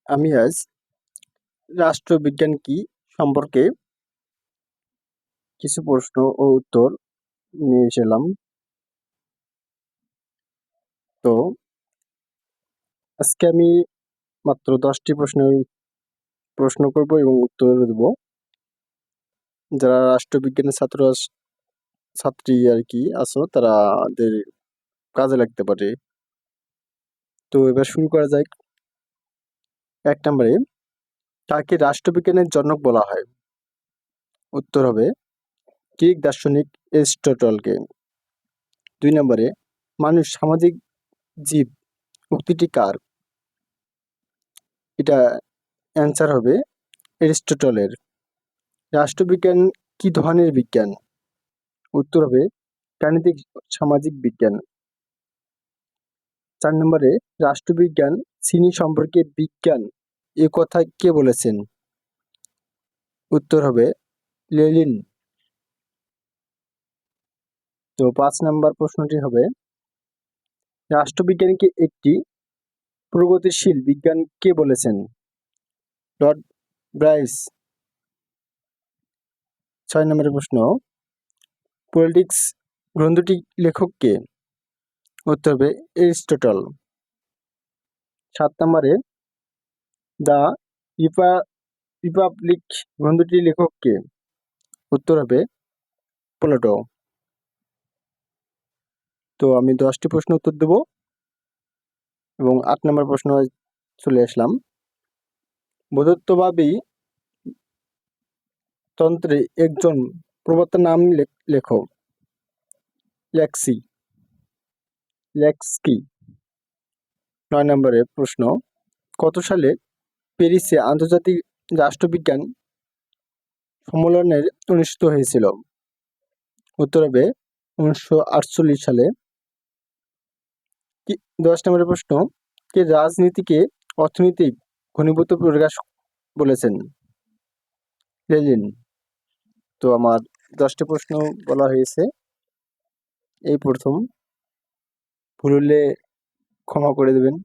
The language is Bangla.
আমি আজ রাষ্ট্রবিজ্ঞান কি সম্পর্কে কিছু প্রশ্ন ও উত্তর নিয়ে এসেলাম। তো আজকে আমি মাত্র 10টি প্রশ্ন করব এবং উত্তর দেব। যারা রাষ্ট্রবিজ্ঞানের ছাত্রী আর কি আছো তাদের কাজে লাগতে পারে। তো এবার শুরু করা যাক। 1 নম্বরে, কাকে রাষ্ট্রবিজ্ঞানের জনক বলা হয়? উত্তর হবে গ্রিক দার্শনিক এরিস্টটলকে। 2 নম্বরে, মানুষ সামাজিক জীব উক্তিটি কার? এটা অ্যান্সার হবে এরিস্টটলের। রাষ্ট্রবিজ্ঞান কি ধরনের বিজ্ঞান? উত্তর হবে গাণিতিক সামাজিক বিজ্ঞান। 4 নম্বরে, রাষ্ট্রবিজ্ঞান শ্রেণী সম্পর্কে বিজ্ঞান এ কথা কে বলেছেন? উত্তর হবে লেনিন। তো 5 নম্বর প্রশ্নটি হবে, রাষ্ট্রবিজ্ঞানকে একটি প্রগতিশীল বিজ্ঞান কে বলেছেন? Lord Bryce. 6 নম্বরের প্রশ্ন, পলিটিক্স গ্রন্থটি লেখক কে? উত্তর হবে এরিস্টটল। 7 নম্বরে, দ্য রিপাবলিক গ্রন্থটির লেখক কে? উত্তর হবে প্লেটো। তো আমি 10টি প্রশ্ন উত্তর দেব এবং 8 নম্বর প্রশ্ন চলে আসলাম। বোধত্ববাদী তন্ত্রে একজন প্রবক্তার নাম লেখো। লেক্সকি। 9 নম্বরের প্রশ্ন, কত সালে প্যারিসে আন্তর্জাতিক রাষ্ট্রবিজ্ঞান সম্মেলনের অনুষ্ঠিত হয়েছিল? উত্তর হবে 1948 সালে। 10 নম্বরের প্রশ্ন, কে রাজনীতিকে অর্থনৈতিক ঘনীভূত প্রকাশ বলেছেন? লেনিন। তো আমার 10টি প্রশ্ন বলা হয়েছে। এই প্রথম, ভুল হলে ক্ষমা করে দেবেন।